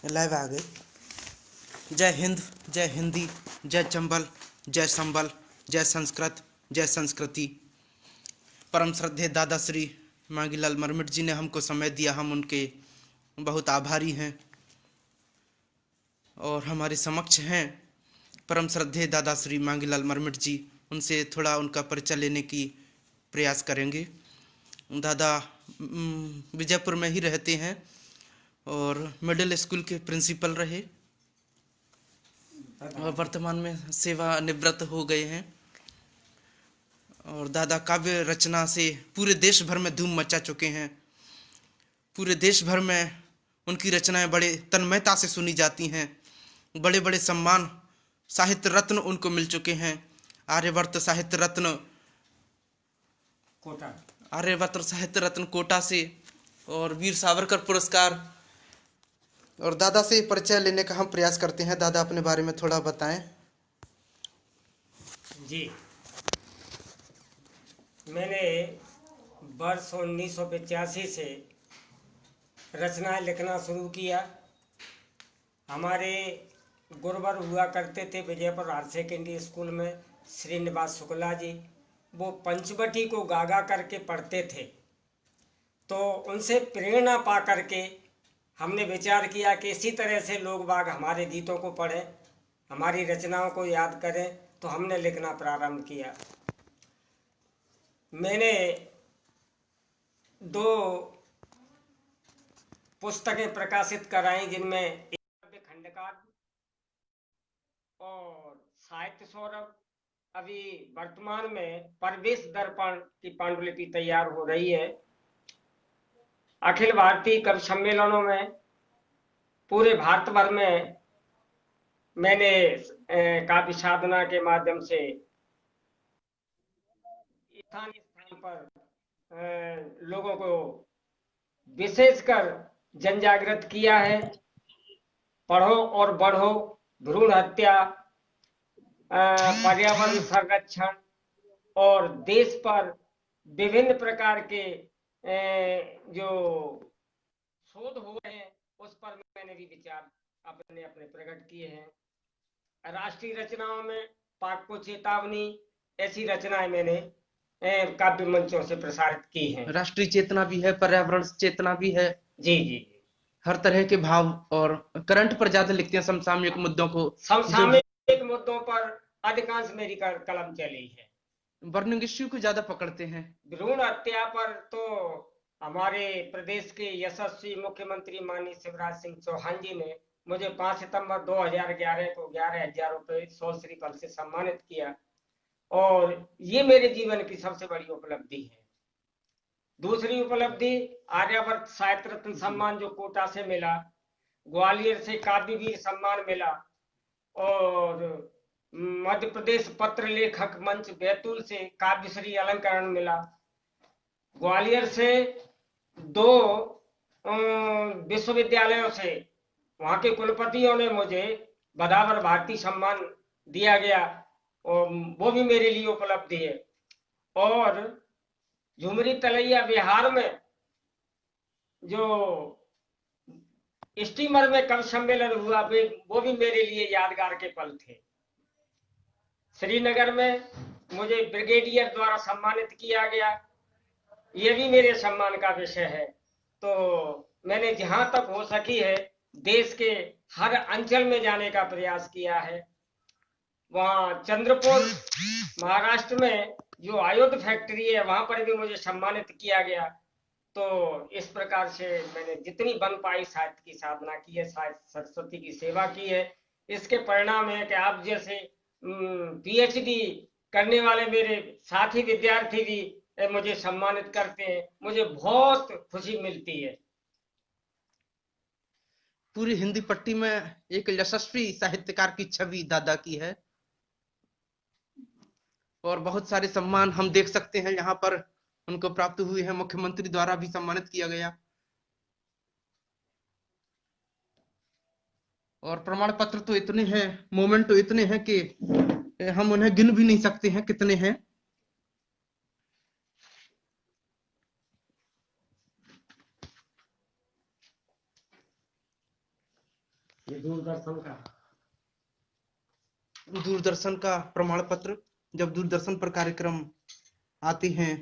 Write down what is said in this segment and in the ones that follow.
Live आ गए। जय हिंद, जय हिंदी, जय चंबल, जय संबल, जय संस्कृत, जय संस्कृति। परम श्रद्धेय दादा श्री मांगीलाल मरमिट जी ने हमको समय दिया, हम उनके बहुत आभारी हैं। और हमारे समक्ष हैं परम श्रद्धेय दादा श्री मांगीलाल मरमिट जी। उनसे थोड़ा उनका परिचय लेने की प्रयास करेंगे। दादा विजयपुर में ही रहते हैं और मिडिल स्कूल के प्रिंसिपल रहे और वर्तमान में सेवानिवृत्त हो गए हैं। और दादा काव्य रचना से पूरे देश भर में धूम मचा चुके हैं। पूरे देश भर में उनकी रचनाएं बड़े तन्मयता से सुनी जाती हैं। बड़े बड़े सम्मान, साहित्य रत्न उनको मिल चुके हैं। आर्यवर्त साहित्य रत्न कोटा, आर्यवर्त साहित्य रत्न कोटा से और वीर सावरकर पुरस्कार। और दादा से परिचय लेने का हम प्रयास करते हैं। दादा अपने बारे में थोड़ा बताएं। जी, मैंने वर्ष 1985 से रचनाएं लिखना शुरू किया। हमारे गुरुवर हुआ करते थे विजयपुर हायर सेकेंडरी स्कूल में श्रीनिवास शुक्ला जी। वो पंचवटी को गागा करके पढ़ते थे, तो उनसे प्रेरणा पा करके हमने विचार किया कि इसी तरह से लोग बाग हमारे गीतों को पढ़ें, हमारी रचनाओं को याद करें। तो हमने लिखना प्रारंभ किया। मैंने 2 पुस्तकें प्रकाशित कराई, जिनमें एक खंडकाव्य और साहित्य सौरभ। अभी वर्तमान में प्रवेश दर्पण की पांडुलिपि तैयार हो रही है। अखिल भारतीय कवि सम्मेलनों में पूरे भारत भर में मैंने काव्य साधना के माध्यम से स्थानीय स्थान पर लोगों को विशेषकर जन जागृत किया है। पढ़ो और बढ़ो, भ्रूण हत्या, पर्यावरण संरक्षण और देश पर विभिन्न प्रकार के जो शोध हो रहे हैं, उस पर मैंने भी विचार अपने अपने प्रकट किए हैं। राष्ट्रीय रचनाओं में पाक चेतावनी, ऐसी रचनाएं मैंने काव्य मंचों से प्रसारित की हैं। राष्ट्रीय चेतना भी है, पर्यावरण चेतना भी है। जी जी, हर तरह के भाव और करंट पर ज्यादा लिखते हैं, समसामयिक मुद्दों को। समसामयिक मुद्दों पर अधिकांश मेरी कलम चली है। बर्निंग इश्यू को ज्यादा पकड़ते हैं। भ्रूण हत्या पर तो हमारे प्रदेश के यशस्वी मुख्यमंत्री माननीय शिवराज सिंह चौहान जी ने मुझे 5 सितंबर 2011 को 11,000 रुपए सोलश्री पद से सम्मानित किया, और ये मेरे जीवन की सबसे बड़ी उपलब्धि है। दूसरी उपलब्धि आर्यवर्त साहित्य रत्न सम्मान जो कोटा से मिला, ग्वालियर से काव्य वीर सम्मान मिला, और मध्य प्रदेश पत्र लेखक मंच बैतूल से काव्यश्री अलंकरण मिला। ग्वालियर से 2 विश्वविद्यालयों से वहां के कुलपतियों ने मुझे बदावर भारती सम्मान दिया गया, और वो भी मेरे लिए उपलब्धि है। और झुमरी तलैया बिहार में जो स्टीमर में कवि सम्मेलन हुआ, वो भी मेरे लिए यादगार के पल थे। श्रीनगर में मुझे ब्रिगेडियर द्वारा सम्मानित किया गया, ये भी मेरे सम्मान का विषय है। तो मैंने जहां तक हो सकी है देश के हर अंचल में जाने का प्रयास किया है। वहां चंद्रपुर महाराष्ट्र में जो आयुध फैक्ट्री है, वहां पर भी मुझे सम्मानित किया गया। तो इस प्रकार से मैंने जितनी बन पाई साहित्य की साधना की है, साहित्य सरस्वती की सेवा की है। इसके परिणाम है कि आप जैसे पीएचडी करने वाले मेरे साथी विद्यार्थी भी मुझे सम्मानित करते हैं, मुझे बहुत खुशी मिलती है। पूरी हिंदी पट्टी में एक यशस्वी साहित्यकार की छवि दादा की है, और बहुत सारे सम्मान हम देख सकते हैं यहाँ पर उनको प्राप्त हुए हैं। मुख्यमंत्री द्वारा भी सम्मानित किया गया, और प्रमाण पत्र तो इतने हैं, मोमेंट तो इतने हैं कि हम उन्हें गिन भी नहीं सकते हैं कितने हैं। ये दूरदर्शन का प्रमाण पत्र, जब दूरदर्शन पर कार्यक्रम आते हैं,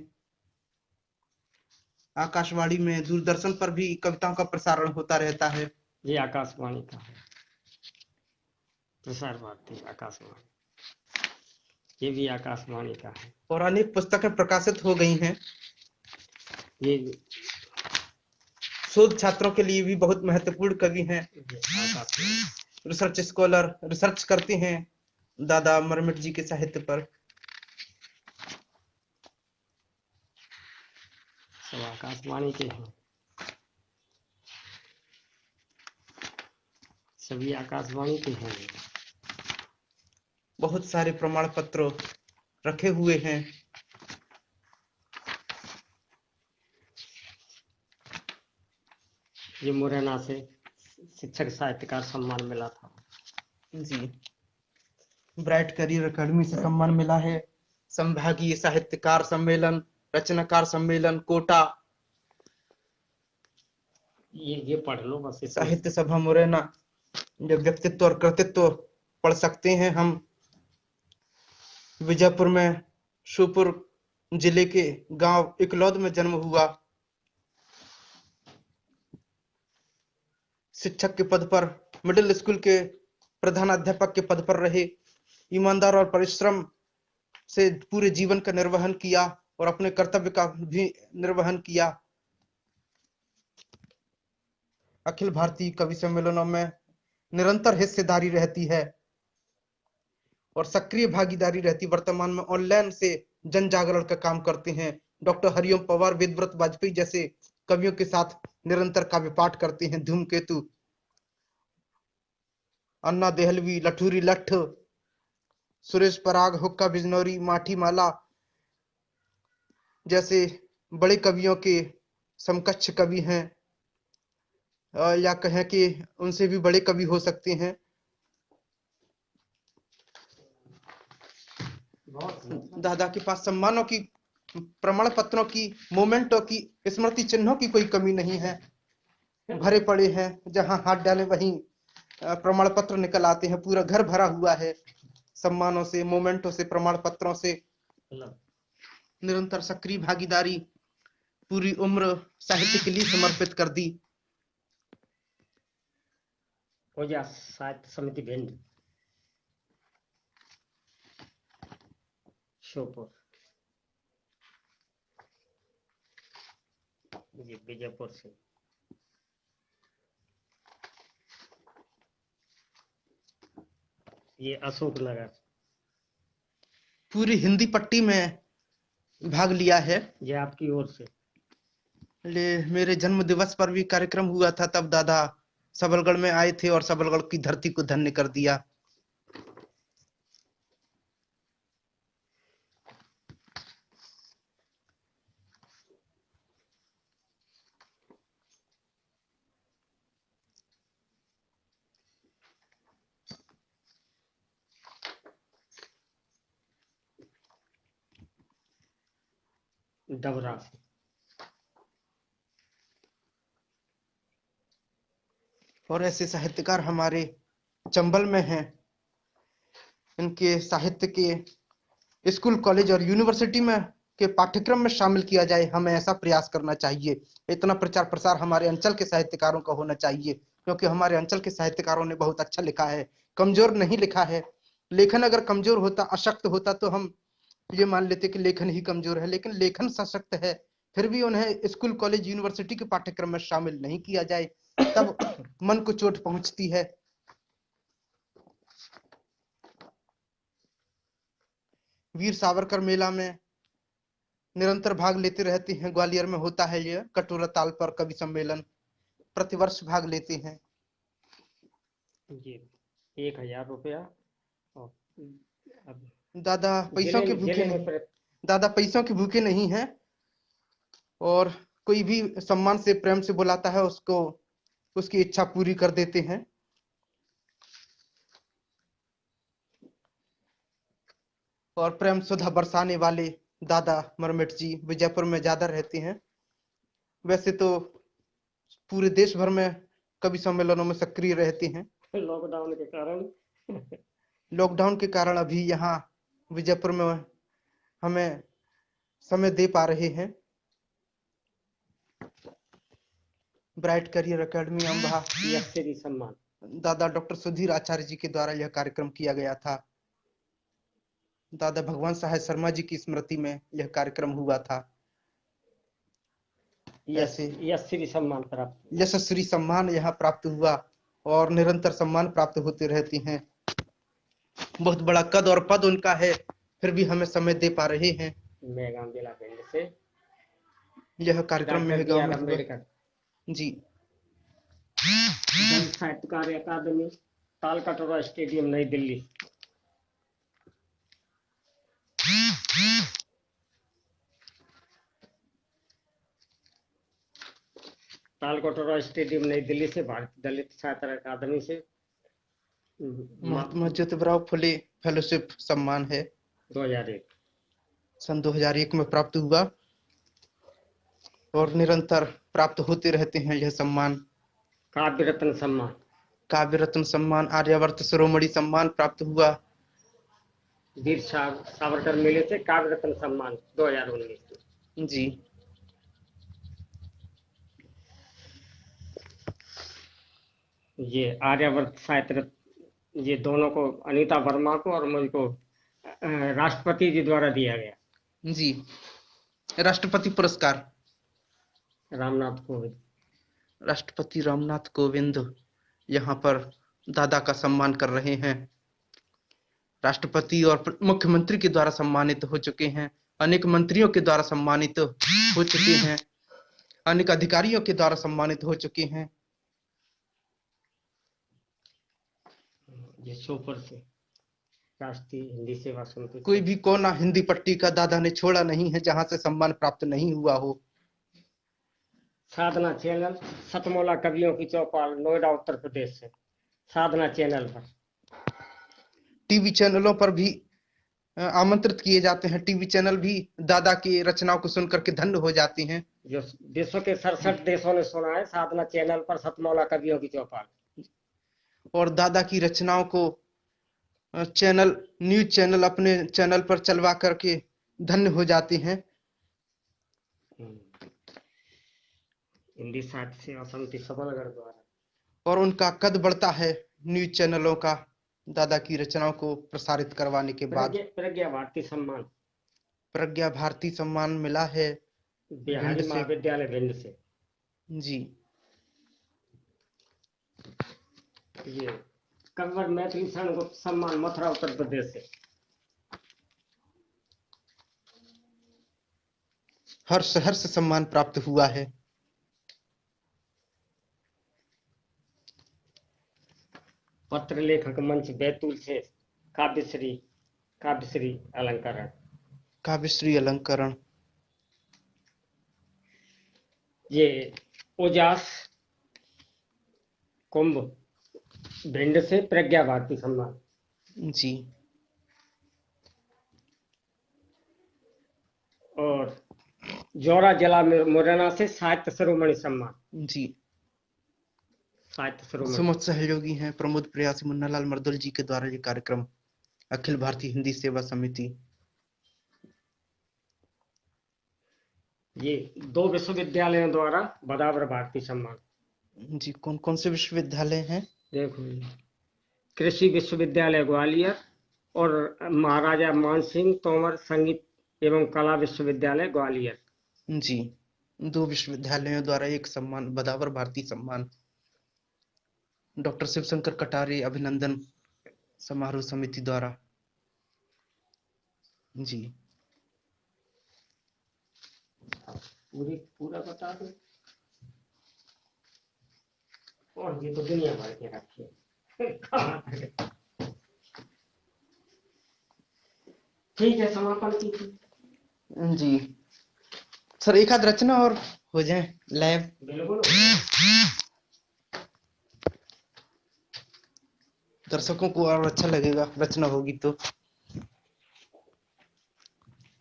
आकाशवाणी में, दूरदर्शन पर भी कविताओं का प्रसारण होता रहता है। ये आकाशवाणी का है, प्रसार भारती आकाशवाणी, ये भी आकाशवाणी का है। और अनेक पुस्तकें प्रकाशित हो गई हैं। ये शोध छात्रों के लिए भी बहुत महत्वपूर्ण कवि हैं। आकाशवाणी, रिसर्च स्कॉलर रिसर्च करते हैं दादा मरमिट जी के साहित्य पर। सब आकाशवाणी के हैं, सभी आकाशवाणी के हैं। बहुत सारे प्रमाण पत्र रखे हुए हैं। ये मुरैना से शिक्षक साहित्यकार सम्मान मिला था जी, ब्राइट करियर अकेडमी से सम्मान मिला है। संभागीय साहित्यकार सम्मेलन, रचनाकार सम्मेलन कोटा, ये पढ़ लो बस। साहित्य सभा मुरैना। जब व्यक्तित्व और कृतित्व पढ़ सकते हैं हम। विजयपुर में श्योपुर जिले के गांव इकलौद में जन्म हुआ। शिक्षक के पद पर, मिडिल स्कूल के प्रधानाध्यापक के पद पर रहे। ईमानदार और परिश्रम से पूरे जीवन का निर्वहन किया और अपने कर्तव्य का भी निर्वहन किया। अखिल भारतीय कवि सम्मेलनों में निरंतर हिस्सेदारी रहती है और सक्रिय भागीदारी रहती। वर्तमान में ऑनलाइन से जन जागरण का काम करते हैं। डॉक्टर हरिओम पवार, वेदव्रत वाजपेयी जैसे कवियों के साथ निरंतर काव्य पाठ करते हैं। धूमकेतु, अन्ना देहलवी, लठूरी लठ, सुरेश पराग, हुक्का बिजनौरी, माठी माला जैसे बड़े कवियों के समकक्ष कवि हैं, या कहें कि उनसे भी बड़े कवि हो सकते हैं। दादा के पास सम्मानों की, प्रमाण पत्रों की, मोमेंटों की, स्मृति चिन्हों की कोई कमी नहीं है। भरे पड़े हैं, जहां हाथ डाले वहीं प्रमाण पत्र निकल आते हैं। पूरा घर भरा हुआ है सम्मानों से, मोमेंटों से, प्रमाण पत्रों से। निरंतर सक्रिय भागीदारी, पूरी उम्र साहित्य के लिए समर्पित कर दी। ओजा साहित्य समिति भिंड, श्योपुर, विजयपुर से। ये अशोक नगर, पूरी हिंदी पट्टी में भाग लिया है। ये आपकी ओर से। मेरे जन्म दिवस पर भी कार्यक्रम हुआ था, तब दादा सबलगढ़ में आए थे और सबलगढ़ की धरती को धन्य कर दिया। डबरा, और ऐसे साहित्यकार हमारे चंबल में हैं। इनके साहित्य के स्कूल, कॉलेज और यूनिवर्सिटी में के पाठ्यक्रम में शामिल किया जाए, हमें ऐसा प्रयास करना चाहिए। इतना प्रचार प्रसार हमारे अंचल के साहित्यकारों का होना चाहिए, क्योंकि हमारे अंचल के साहित्यकारों ने बहुत अच्छा लिखा है, कमजोर नहीं लिखा है। लेखन अगर कमजोर होता, अशक्त होता, तो हम ये मान लेते कि लेखन ही कमजोर है, लेकिन लेखन सशक्त है। फिर भी उन्हें स्कूल, कॉलेज, यूनिवर्सिटी के पाठ्यक्रम में शामिल नहीं किया जाए, तब मन को चोट पहुंचती है। वीर सावरकर मेला में निरंतर भाग लेते रहते हैं। ग्वालियर में होता है यह कटोरा ताल पर कवि सम्मेलन, प्रतिवर्ष भाग लेते हैं। ये 1000 रुपया। और दादा पैसों के भूखे नहीं, दादा पैसों के भूखे नहीं हैं, और कोई भी सम्मान से, प्रेम से बुलाता है उसको, उसकी इच्छा पूरी कर देते हैं। और प्रेम सुधा बरसाने वाले दादा मरमिट जी विजयपुर में ज्यादा रहते हैं। वैसे तो पूरे देश भर में कवि सम्मेलनों में सक्रिय रहते हैं। लॉकडाउन के कारण लॉकडाउन के कारण अभी यहाँ विजयपुर में हमें समय दे पा रहे हैं। ब्राइट करियर एकेडमी अम्बाह यश श्री सम्मान दादा डॉक्टर सुधीर आचार्य जी के द्वारा यह कार्यक्रम किया गया था। दादा भगवान सहाय शर्मा जी की स्मृति में यह कार्यक्रम हुआ था। ऐसे यश श्री सम्मान प्राप्त यशस्वी सम्मान यहाँ प्राप्त हुआ और निरंतर सम्मान प्राप्त होते रहते हैं। बहुत बड़ा कद और पद उनका है, फिर भी हमें समय दे पा रहे हैं। मेहगांव जिला पिंड से यह कार्यक्रम डॉक्टर मेहगांव बी.आर. में हुआ। अम्बेडकर जी जन साहित्यकार अकादमी, तालकटोरा स्टेडियम, नई दिल्ली। तालकटोरा स्टेडियम, नई दिल्ली से भारतीय दलित साहित्य अकादमी से महात्मा ज्योतिराव फुले फेलोशिप सम्मान है, 2001 सन 2001 में प्राप्त हुआ और निरंतर प्राप्त होते रहते हैं यह सम्मान। काव्य रत्न सम्मान, काव्य रत्न सम्मान, आर्यावर्त शिरोमणि सम्मान प्राप्त हुआ। वीर सावरकर मिले थे काव्य रत्न सम्मान 2019। जी ये आर्यावर्त साहित्य रत्न, ये दोनों को अनीता वर्मा को और मुझको राष्ट्रपति जी द्वारा दिया गया। जी राष्ट्रपति पुरस्कार रामनाथ कोविंद, राष्ट्रपति रामनाथ कोविंद यहाँ पर दादा का सम्मान कर रहे हैं। राष्ट्रपति और मुख्यमंत्री के द्वारा सम्मानित हो चुके हैं, अनेक मंत्रियों के द्वारा सम्मानित हो चुके हैं, अनेक अधिकारियों के द्वारा सम्मानित हो चुके हैं। ये सोपर से राष्ट्रीय हिंदी सेवा समिति, कोई भी कोना हिंदी पट्टी का दादा ने छोड़ा नहीं है जहां से सम्मान प्राप्त नहीं हुआ हो। साधना चैनल, सतमोला कवियों की चौपाल, नोएडा, उत्तर प्रदेश से साधना चैनल पर। टीवी चैनलों पर भी आमंत्रित किए जाते हैं। टीवी चैनल भी दादा की रचनाओं को सुनकर के धन्य हो जाते हैं। जो विश्व के 67 देशों ने सुना है, साधना चैनल पर सतमौला कवियों की चौपाल। और दादा की रचनाओं को चैनल, न्यूज चैनल अपने चैनल पर चलवा करके धन्य हो जाते हैं। हिंदी साहित्य सेवा समिति सबलगढ़ द्वारा, और उनका कद बढ़ता है न्यूज चैनलों का दादा की रचनाओं को प्रसारित करवाने के बाद। प्रज्ञा भारती सम्मान, प्रज्ञा भारती सम्मान मिला है बिहारी महाविद्यालय भिंड से। जी ये कंवर मैथिली शरण सम्मान, मथुरा, उत्तर प्रदेश से। हर्ष हर्ष सम्मान प्राप्त हुआ है। पत्र लेखक मंच बैतूल से काव्यश्री अलंकरण, काव्यश्री अलंकरण। ये उजास कुंभ भिंड से प्रज्ञा भारती सम्मान। जी और जौरा जिला मुरैना से साहित्य शिरोमणि सम्मान। जी साहित्य शिरोमणि सुमत सहयोगी हैं प्रमोद प्रयासी मुन्नालाल मर्दुल जी के द्वारा ये कार्यक्रम अखिल भारतीय हिंदी सेवा समिति। ये 2 विश्वविद्यालयों द्वारा बदावर भारती सम्मान। जी कौन कौन से विश्वविद्यालय हैं? देखो, कृषि विश्वविद्यालय ग्वालियर और महाराजा मानसिंह तोमर संगीत एवं कला विश्वविद्यालय ग्वालियर। जी 2 विश्वविद्यालयों द्वारा एक सम्मान, बदावर भारती सम्मान। डॉक्टर शिवशंकर कटारे अभिनंदन समारोह समिति द्वारा। जी पूरा बता दो। और ये तो दुनिया भर के रखिए। ठीक है, समापन कीजिए। जी सर, एक आध रचना और हो जाए लाइव। बिल्कुल। दर्शकों को और अच्छा लगेगा रचना होगी तो।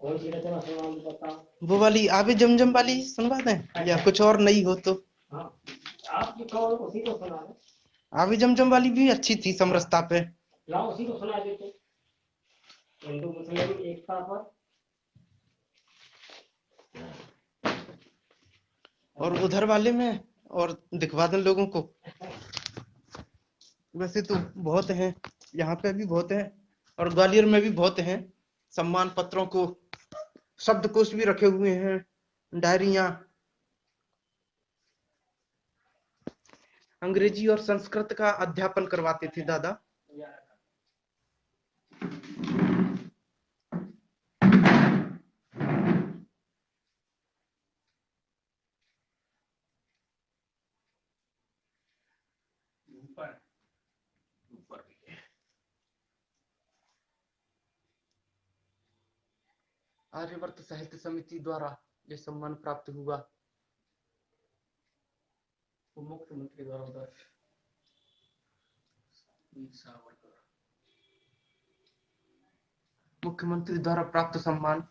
कौन सी रचना सुनाऊं बताओ? वो वाली आबे जमजम वाली सुनवा दें या कुछ और नई हो तो। हाँ, आप जो कहो उसी को सुना दें। आवी जमजम वाली भी अच्छी थी समरसता पे। लाओ उसी को सुना देते। हिंदू मुस्लिम एकता पर। और उधर वाले में और दिखवा दें लोगों को। वैसे तो बहुत हैं, यहाँ पे भी बहुत हैं और ग्वालियर में भी बहुत हैं। सम्मान पत्रों को शब्दकोश भी रखे हुए हैं, डायरियां। अंग्रेजी और संस्कृत का अध्यापन करवाते थे दादा। आर्यवर्त साहित्य समिति द्वारा यह सम्मान प्राप्त हुआ। मुख्यमंत्री द्वारा उधर मुख्यमंत्री द्वारा प्राप्त सम्मान।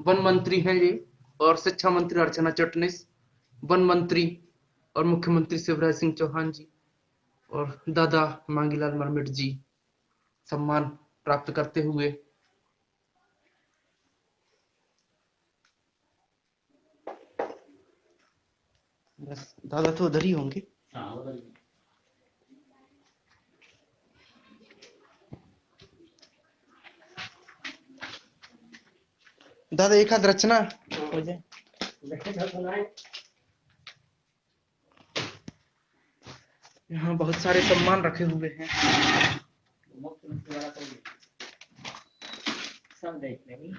वन मंत्री हैं ये और शिक्षा मंत्री अर्चना चिटनिस, वन मंत्री और मुख्यमंत्री शिवराज सिंह चौहान जी और दादा मांगीलाल मरमिट जी सम्मान प्राप्त करते हुए। बस दादा तो उधर ही होंगे। दादा एक आध रचना हो जाए। यहाँ बहुत सारे सम्मान रखे हुए हैं। सब देख लेंगे।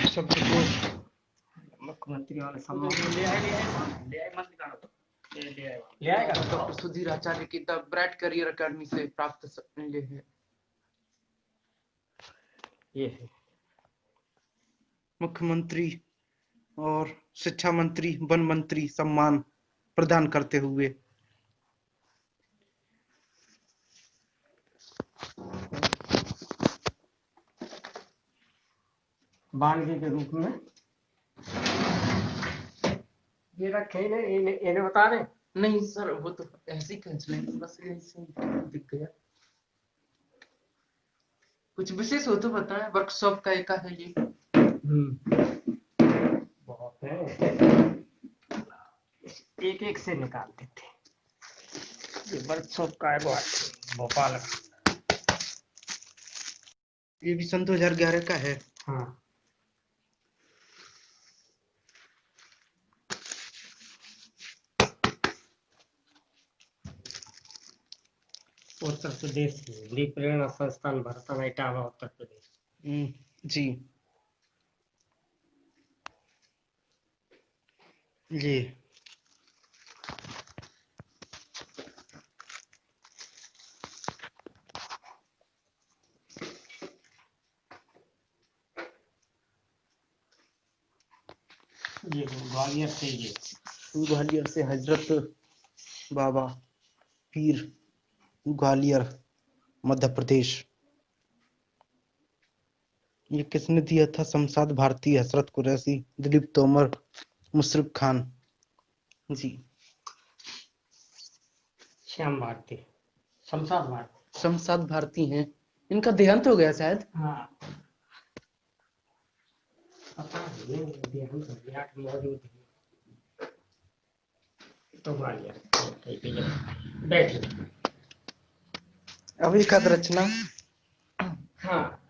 शब्दकोश मुख्यमंत्री वाले सम्मान ले आएगा। डॉक्टर सुधीर आचार्य की द ब्राइट करियर अकेडमी से प्राप्त ये है। ये है मुख्यमंत्री और शिक्षा मंत्री, वन मंत्री सम्मान प्रदान करते हुए। बानगी के रूप में ये रखे। इन्हें बता रहे नहीं सर, वो तो ऐसे ही खींच लेंगे, बस ऐसे दिख गया। कुछ विशेष हो तो बताएं। वर्कशॉप का एक है ये। बहुत है, एक एक से निकालते थे। ये वर्कशॉप का है भोपाल का। ये भी सन 2011 का है। हाँ उत्तर प्रदेश हिंदी प्रेरणा संस्थान भरतन इटावा उत्तर प्रदेश। जी ये ग्वालियर से ये ग्वालियर से हजरत बाबा पीर, ग्वालियर मध्य प्रदेश। ये किसने दिया था? शमशाद भारती, हसरत कुरैशी, दिलीप तोमर, मुशर्रफ खान जी। श्याम भारती, शमशाद भारती। शमशाद भारती हैं, इनका देहांत हो गया शायद। हाँ पता नहीं, देहांत हो गया कि मौजूद है तो ग्वालियर। बैठिए। अब एक आध रचना। हाँ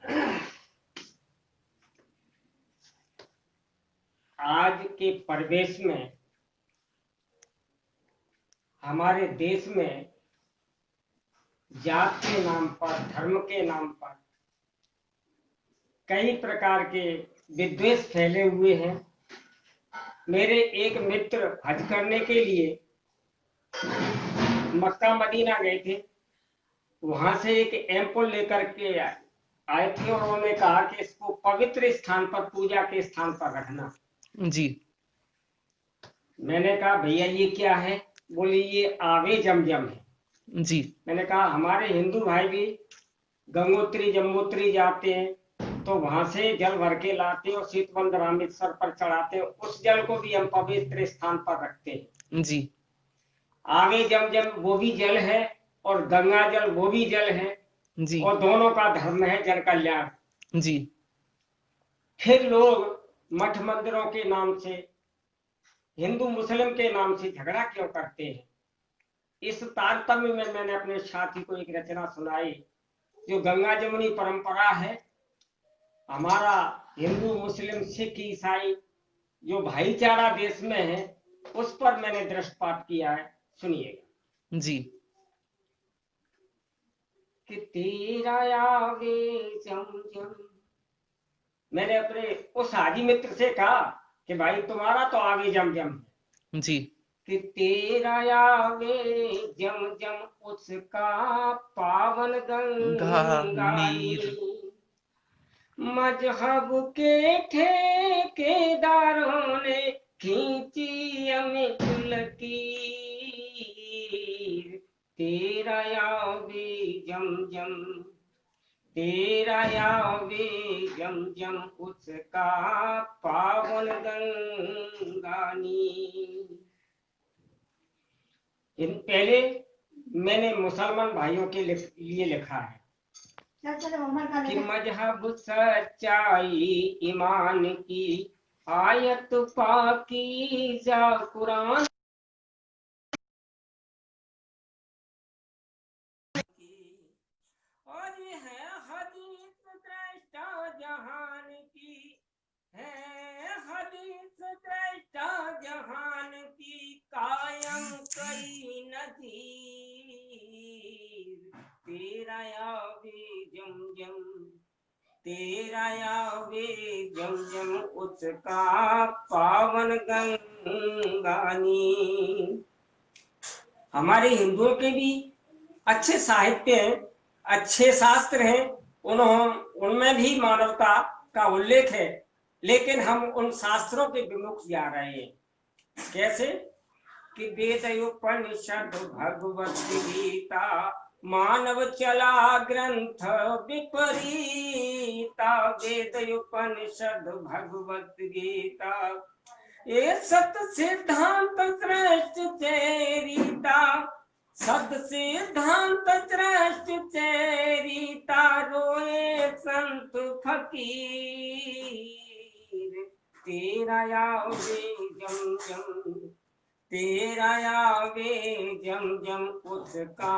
आज के परिवेश में हमारे देश में जात के नाम पर, धर्म के नाम पर कई प्रकार के विद्वेष फैले हुए हैं। मेरे एक मित्र हज करने के लिए मक्का मदीना गए थे। वहां से एक एम्पोल लेकर के आए थे और उन्होंने कहा कि इसको पवित्र स्थान पर, पूजा के स्थान पर रखना जी। मैंने कहा भैया ये क्या है? बोले ये आवे जमजम है जी। मैंने कहा हमारे हिंदू भाई भी गंगोत्री जमुनोत्री जाते हैं तो वहां से जल भर के लाते हैं और शीतबंध रामेश्वर पर चढ़ाते हैं। उस जल को भी हम पवित्र स्थान पर रखते हैं। जी। आगे जमजम वो भी जल है और गंगा जल वो भी जल है, जी और दोनों का धर्म है जन कल्याण। जी फिर लोग मठ मंदिरों के नाम से, हिंदू मुस्लिम के नाम से झगड़ा क्यों करते हैं? इस तारतम्य में मैंने अपने साथी को एक रचना सुनाई, जो गंगा जमुनी परंपरा है, हमारा हिंदू मुस्लिम सिख ईसाई जो भाईचारा देश में है, उस पर मैंने दृष्टिपात किया है। सुनिएगा। जी। कि तेरा आवे जम जम, मैंने अपने उस हाजी मित्र से कहा कि भाई तुम्हारा तो आगे जम जम है, जी कि तेरा आवे जम जम उसका पावन गंगानी, नीर। मजहब के ठेकेदारों ने खींची अमित लकीर, तेरा आवे जम जम, तेरा आवे जम जम उसका पावन गंगानी। इन पहले मैंने मुसलमान भाइयों के लिए लिखा है कि मजहब सच्चाई ईमान की आयत पाकीज़ा कुरान की, और ये है हदीस दृष्टा जहान की, है हदीस दृष्टा जहान की, कायम कई नज़ीर, तेरा आवे जम जम, तेरा आवे जम जम उसका पावन गंगानी। हमारे हिंदुओं के भी अच्छे साहित्य हैं, अच्छे शास्त्र हैं, उनमें भी मानवता का उल्लेख है, लेकिन हम उन शास्त्रों के विमुख जा रहे हैं। कैसे? कि वेद उपनिषद भगवत गीता मानव चला ग्रंथ विपरीता, वेद उपनिषद भगवत गीता ये सत सिद्धांत श्रेष्ठ चेरिता, सत सिद्धांत श्रेष्ठ चेरिता, रोए संत फकीर, तेरा आवे जम जम, तेरा आवे जम जम उसका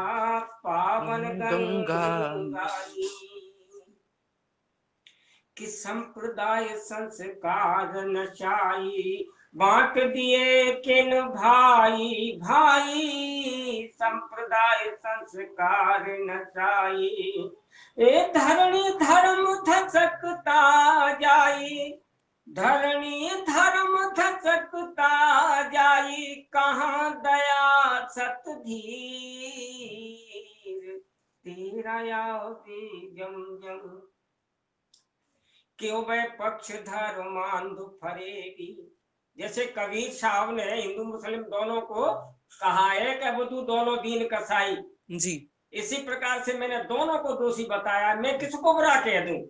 पावन गंगानी। कि संप्रदाय संस्कार नशाई बांट दिए किन भाई भाई, संप्रदाय संस्कार नशाई ए धरणी धर्म धसकता जाई, धरणी धर्म धसकता जाई, कहाँ दया सतधीर, तेरा आवे जम जम, क्यों वह पक्ष धर्मांध फरेगी। जैसे कबीर साहब ने हिंदू मुस्लिम दोनों को कहा है कि वो तू दोनों दीन कसाई जी। इसी प्रकार से मैंने दोनों को दोषी बताया। मैं किसको बुरा कह दूं?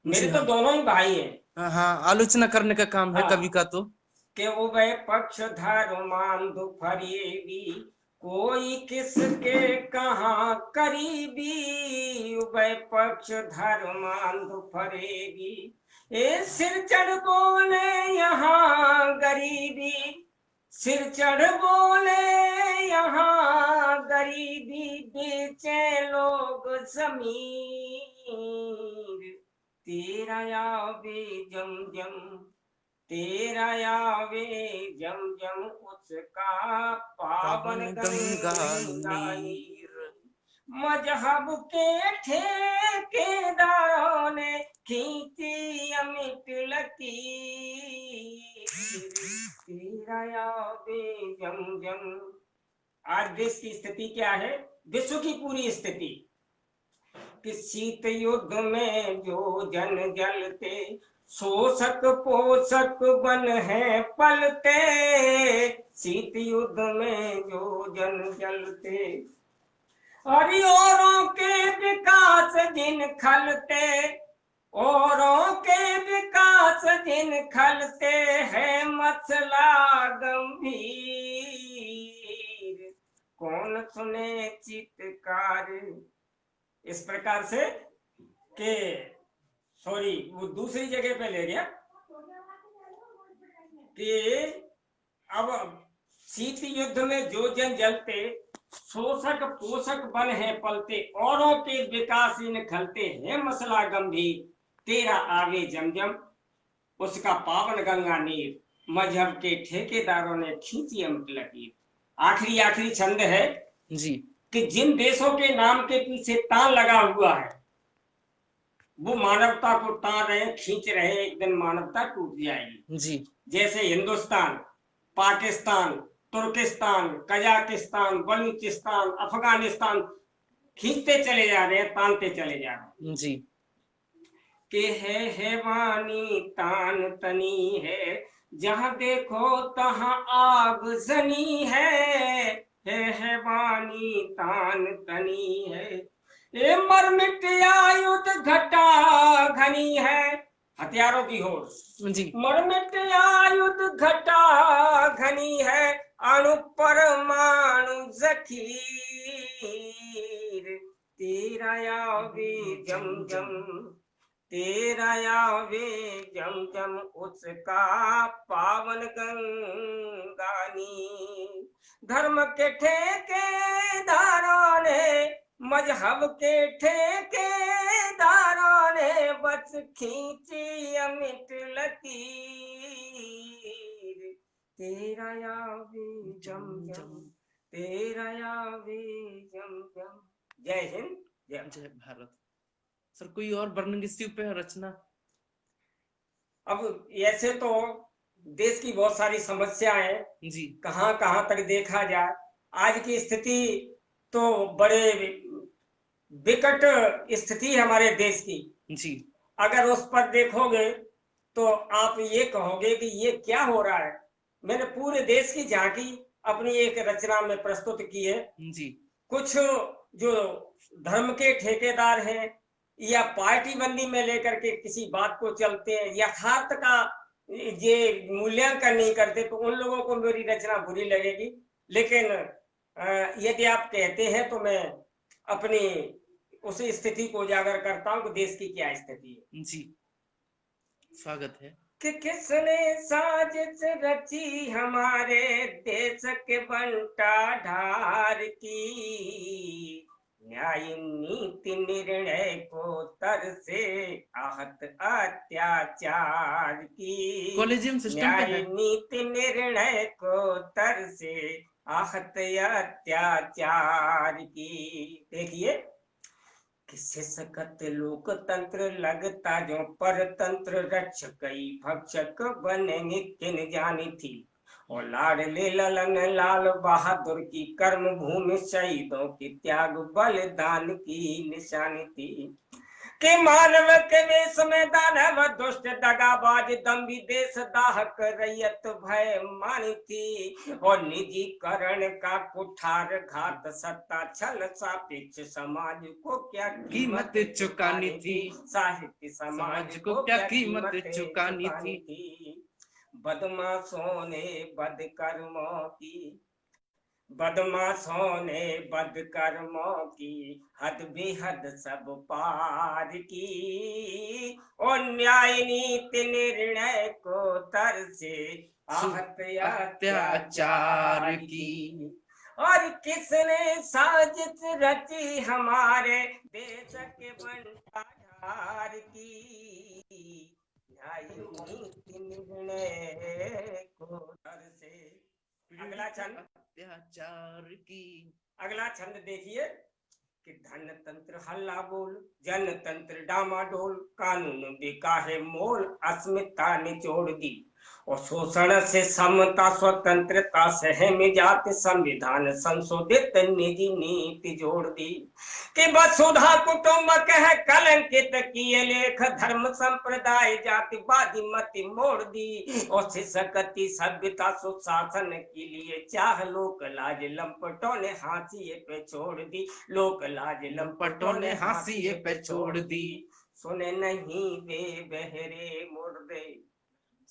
मेरे तो दोनों ही भाई हैं। हाँ, आलोचना करने का काम है कवि का तो। कि वह पक्ष धर्मांध फरेगी, कोई किसके कहाँ करीबी, वह पक्ष धर्मांध फरेगी, ए सिर चढ़ बोले यहाँ गरीबी, सिर चढ़ बोले यहाँ गरीबी, बेचे लोग जमीर, तेरा आवे जम जम, तेरा आवे जम जम उसका पावन गंगानी, मजहब के ठेकेदारों ने खींची अमिट लकीर, तेरा आवे जम जम। आज देश की स्थिति क्या है? विश्व की पूरी स्थिति कि शीत युद्ध में जो जन जलते, शोषक पोषक बन है पलते, शीत युद्ध में जो जन जलते, और औरों के विकास जिन खलते, औरों के विकास जिन खलते, है मसला गंभीर, कौन सुने चित्कार। इस प्रकार से के सॉरी वो दूसरी जगह पे ले गया कि अब शीत युद्ध में जो जन जलते, शोषक पोषक बन है पलते, औरों के विकास इन खलते है मसला गंभीर, तेरा आवे जमजम उसका पावन गंगा नीर, मजहब के ठेकेदारों ने खींची अमिट लकीर। आखिरी छंद है जी कि जिन देशों के नाम के पीछे तान लगा हुआ है वो मानवता को तान रहे, खींच रहे, एक दिन मानवता टूट जाएगी। जी जैसे हिंदुस्तान, पाकिस्तान, तुर्किस्तान, कजाकिस्तान, बलूचिस्तान, अफगानिस्तान खींचते चले जा रहे हैं, तानते चले जा रहे हैं। जी कि है वानी तान तनी है, जहां देखो तहां आग जनी है वानी तान तनी है। ये मर मिट आयुध घटा घनी है, हथियारों की होड़। जी मर मिट आयुध घटा घनी है, अणु परमाणु जखीर, तेरा यावे जम जम, तेरा यावे जम जम उसका पावन गंगानी। धर्म के ठेकेदारों ने, मजहब के ठेकेदारों ने बस खींची अमिट लकीर, तेरा यावे जम जम, तेरा यावे जम जम। जय हिंद, जय भारत। सर कोई और वर्णन इसी पे रचना? अब ऐसे तो देश की बहुत सारी समस्याएं हैं जी कहां कहां तक देखा जाए। आज की स्थिति तो बड़े विकट स्थिति है हमारे देश की। जी अगर उस पर देखोगे तो आप ये कहोगे कि ये क्या हो रहा है। मैंने पूरे देश की झांकी अपनी एक रचना में प्रस्तुत की है। जी कुछ जो धर्म के ठेकेदार हैं या पार्टी बंदी में लेकर के किसी बात को चलते हैं, यथार्थ का ये मूल्यांकन नहीं करते, तो उन लोगों को मेरी रचना बुरी लगेगी। लेकिन यदि आप कहते हैं तो मैं अपनी उस स्थिति को उजागर करता हूं कि देश की क्या स्थिति है। जी स्वागत है। कि किसने साजिश रची हमारे देश के बंटा ढार की, न्याय नीति निर्णय को तरसे आहत अत्याचार की। कॉलेजियम सिस्टम पे न्याय है। नीति निर्णय को तरसे आहत अत्याचार की। देखिए, किससे सकत लोकतंत्र लगता जो परतंत्र, रक्षक भक्षक बनेंगे किन जानी थी। और लाडले ललन लाल बहादुर की कर्म भूमि शहीदों की त्याग बलिदान की निशानी थी। कि मानव के वेश में दानव दुष्ट दगाबाज दम्भी देश दाहक रैयत भय मानी थी। और निजीकरण का कुठार घात सत्ता छल सापेक्ष समाज को क्या कीमत चुकानी थी। साहित्य समाज को क्या कीमत चुकानी थी। बदमाशों ने बद कर्मों की, बदमाशों ने बद कर्मों की हद बेहद सब पार की। और न्याय नीति निर्णय को तरसे आहत अत्याचार की। और किसने साजिश रची हमारे देश के बंटाधार की, न्याय नीति निर्णय को तरसे। अगला छंद अत्याचार की। अगला छंद देखिए कि धन तंत्र हल्ला बोल, जनतंत्र डामाडोल, कानून बिका है मोल, अस्मिता निचोड़ दी। और शोषण से समता स्वतंत्रता सहमिजात संविधान संशोधित निजी नीति जोड़ दी। कि वसुधा कुटुंबक है कलंकित किए लेख, धर्म संप्रदाय जातिवादी मति मोड़ दी। और शिक्षकति सभ्यता सुशासन के लिए चाह लोक लाज लंपटों ने हाशिए पे छोड़ दी। लोक लाज लंपटों ने हाशिए पे छोड़ दी। सुने नहीं वे बहरे मुर्दे,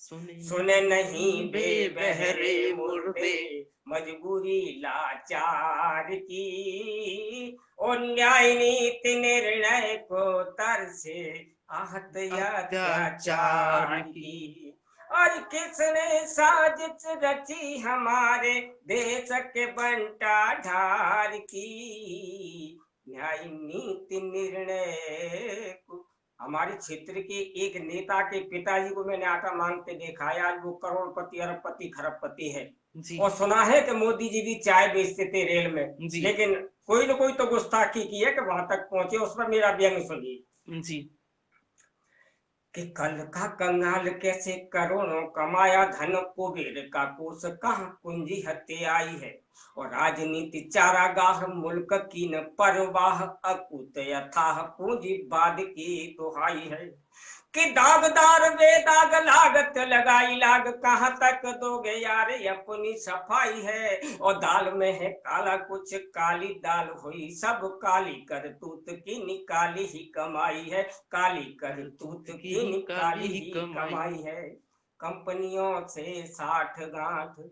सुने नहीं वे बहरे मुर्दे, मजबूरी लाचार की, और न्याय नीति निर्णय को तरसे आहत अत्याचार की। और किसने साजिश रची हमारे देश के बंटा ढार की, न्याय नीति निर्णय को। हमारे क्षेत्र के एक नेता के पिताजी को मैंने आटा मांगते देखा है, आज वो करोड़पति अरबपति खरबपति है। और सुना है कि मोदी जी भी चाय बेचते थे रेल में, लेकिन कोई ना कोई तो गुस्ताखी की है कि वहां तक पहुंचे। उस पर मेरा व्यंग सुनिए जी। कि कल का कंगाल कैसे करोड़ों कमाया, धन कुबेर का कोष कहाँ पूंजी हत्या आई है। और राजनीति चारागाह मुल्क की न परवाह, अकूत यथाह पूंजीवाद की दुहाई है। कि दागदार बेदाग लागत लगाई लाग, कहाँ तक दोगे यार अपनी सफाई है। और दाल में है काला कुछ काली दाल हुई, सब काली करतूत की निकाली ही कमाई है, काली करतूत की निकाली ही कमाई है। कंपनियों से 60 गांठ,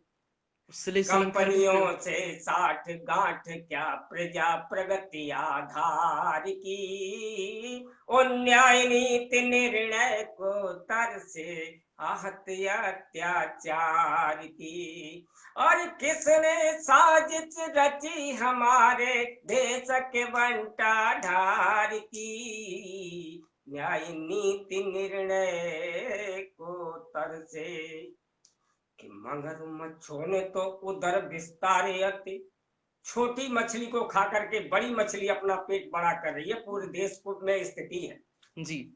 कंपनियों से 60 गांठ क्या प्रजा प्रगति आधार की। और न्याय नीति निर्णय को तरसे आहत अत्याचार की। और किसने साजिश रची हमारे देश के बंटा ढार की, न्याय नीति निर्णय को तरसे। कि मगरमच्छों ने तो उधर विस्तारे अति, छोटी मछली को खा करके बड़ी मछली अपना पेट बड़ा कर रही है, पूरे देश में स्थिति है जी।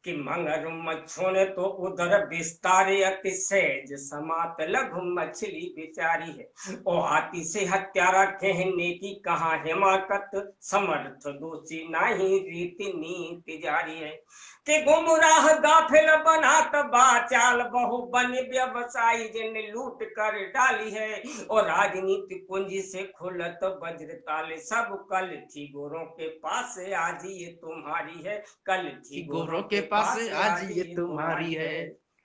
कि मगरमच्छों ने तो उधर विस्तारे अति, सहज समात लघु मछली बेचारी है। और हाथी से हत्यारा कहने की कहाँ हिमाकत, समर्थ दोषी नहीं रीति नीति जारी है। कि गुमराह गाफिल बनात बाचाल, बहु बन व्यवसायी जिन लूट कर डाली है। और राजनीति पूंजी से खुलत वज्र ताले, सब कल थी गोरों के पास आज ये तुम्हारी है, कल थी गोरों के पास आज ये तुम्हारी है।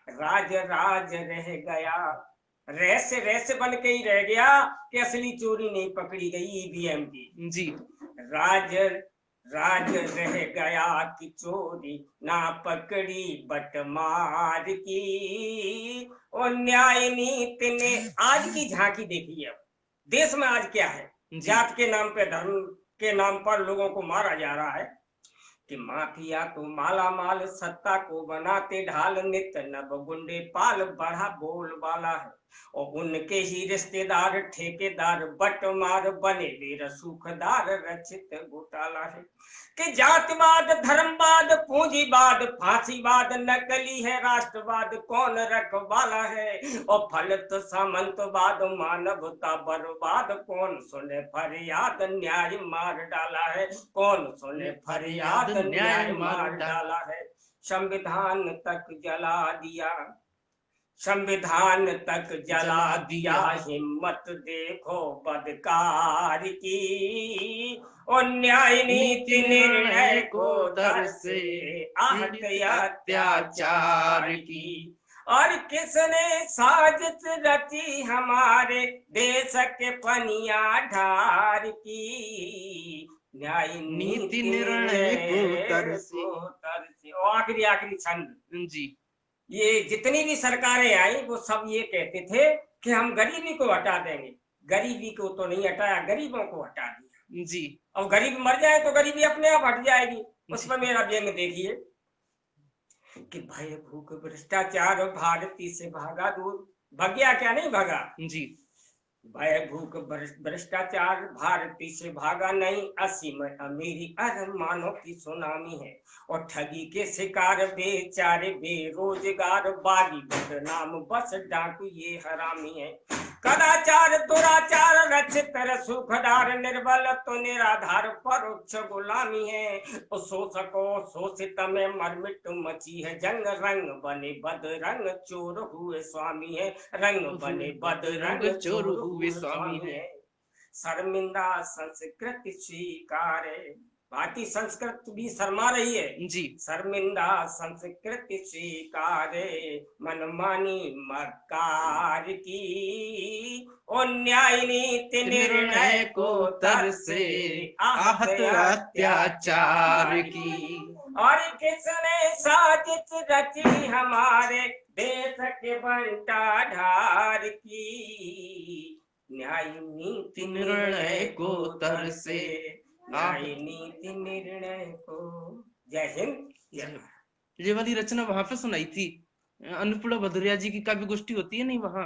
राज राज रह गया, रहस्य रहस्य बन के ही रह गया कि असली चोरी नहीं पकड़ी गई ईवीएम की जी। राज राज रह गया कि चोरी ना पकड़ी बटमार की। और न्याय नीति ने आज की झांकी देखी है। देश में आज क्या है, जात के नाम पे धर्म के नाम पर लोगों को मारा जा रहा है। कि माफिया तो माला माल सत्ता को बनाते ढाल, नित नव गुंडे पाल बढ़ा बोल वाला है। और उनके ही रिश्तेदार ठेकेदार बटमार बने वीर सुखदार रचित घोटाला है। कि जातिवाद धर्मवाद पूंजीवाद फांसीवाद नकली है राष्ट्रवाद कौन रखवाला है। और फलत सामंतवाद मानवता बर्बाद, कौन सुने फरियाद न्याय मार डाला है, कौन सुने फरियाद न्याय मार डाला है। संविधान तक जला दिया, संविधान तक जला दिया, हिम्मत देखो बदकार की। और न्याय नीति निर्णय को तरसे आहत अत्याचार की। और किसने साजिश रची हमारे देश के पनिया ढार की, न्याय नीति निर्णय को तरसे। आखिरी आखिरी छंद जी। ये जितनी भी सरकारें आई वो सब ये कहते थे कि हम गरीबी को हटा देंगे, गरीबी को तो नहीं हटाया, गरीबों को हटा दिया जी। अब गरीब मर जाए तो गरीबी अपने आप हट जाएगी। उस पर मेरा व्यंग देखिए कि भय भूख भ्रष्टाचार भारती से भागा दूर, भगया क्या नहीं भगा जी। भय भूख भ्रष्टाचार भारती से भागा नहीं, असीम अमीरी अरमानों की सुनामी है। और ठगी के शिकार बेचारे बेरोजगार, बागी बदनाम बस डाकू ये हरामी है। कदाचार दुराचार रचित सुखदार, निर्बल तो निराधार परोक्ष गुलामी है। शोषको शोषित में मरमिट मची है जंग, रंग बने बदरंग चोर हुए स्वामी है, रंग बने बदरंग चोर हुए स्वामी है। शर्मिंदा संस्कृति स्वीकारे, भारतीय संस्कृत भी शर्मा रही है जी। शर्मिंदा संस्कृति स्वीकारे मनमानी मक्कार की और न्याय नीति निर्णय को तरसे आहत अत्याचार की और किसने साजिश रची हमारे देश के बंटा ढार की न्याय नीति निर्णय को तरसे न्याय नीति निर्णय को। जय हिंद जय भारत। ये वाली रचना वहां पे सुनाई थी, अन्नपूर्णा भदौरिया जी की काव्य गोष्ठी होती है नहीं वहाँ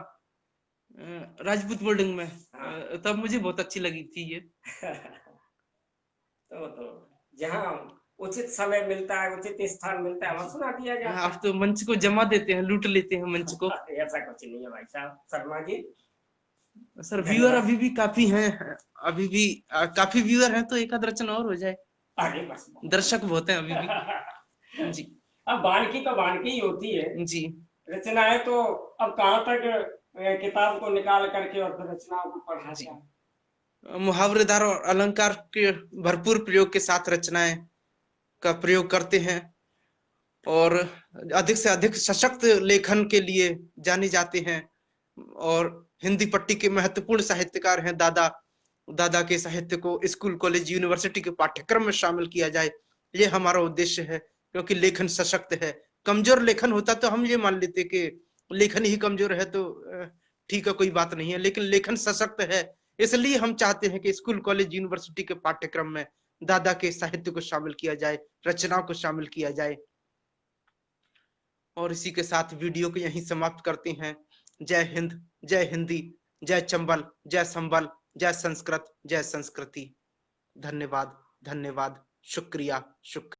राजपूत बोर्डिंग में। तब मुझे बहुत अच्छी लगी थी ये। तो जहाँ उचित समय मिलता है, उचित स्थान मिलता है, वहाँ सुना दिया जाता है। आप तो मंच को जमा देते हैं, लूट लेते हैं मंच को। ऐसा कुछ नहीं है भाई साहब शर्मा जी। सर व्यूअर अभी भी काफी हैं, अभी भी काफी व्यूअर हैं, तो एक आध रचना और हो जाए। अरे बस दर्शक बहुत हैं अभी भी। जी अब वानकी तो वानकी ही होती है जी। रचनाएं तो अब कहाँ तक किताब को निकाल करके और फिर रचनाओं को पढ़ा जाए। मुहावरेदार और अलंकार के भरपूर प्रयोग के साथ रचनाएं का प्रयोग करते हैं और अधिक से अधिक सशक्त लेखन के लिए जाने जाते हैं। और हिंदी पट्टी के महत्वपूर्ण साहित्यकार हैं दादा। दादा के साहित्य को स्कूल कॉलेज यूनिवर्सिटी के पाठ्यक्रम में शामिल किया जाए, ये हमारा उद्देश्य है, क्योंकि लेखन सशक्त है। कमजोर लेखन होता तो हम ये मान लेते कि लेखन ही कमजोर है तो ठीक है, कोई बात नहीं है, लेकिन लेखन सशक्त है, इसलिए हम चाहते हैं कि स्कूल कॉलेज यूनिवर्सिटी के पाठ्यक्रम में दादा के साहित्य को शामिल किया जाए, रचनाओं को शामिल किया जाए। और इसी के साथ वीडियो को यहीं समाप्त करते हैं। जय हिंद, जय हिंदी, जय चंबल, जय संबल, जय संस्कृत, जय संस्कृति। धन्यवाद, धन्यवाद, शुक्रिया, शुक्रिया।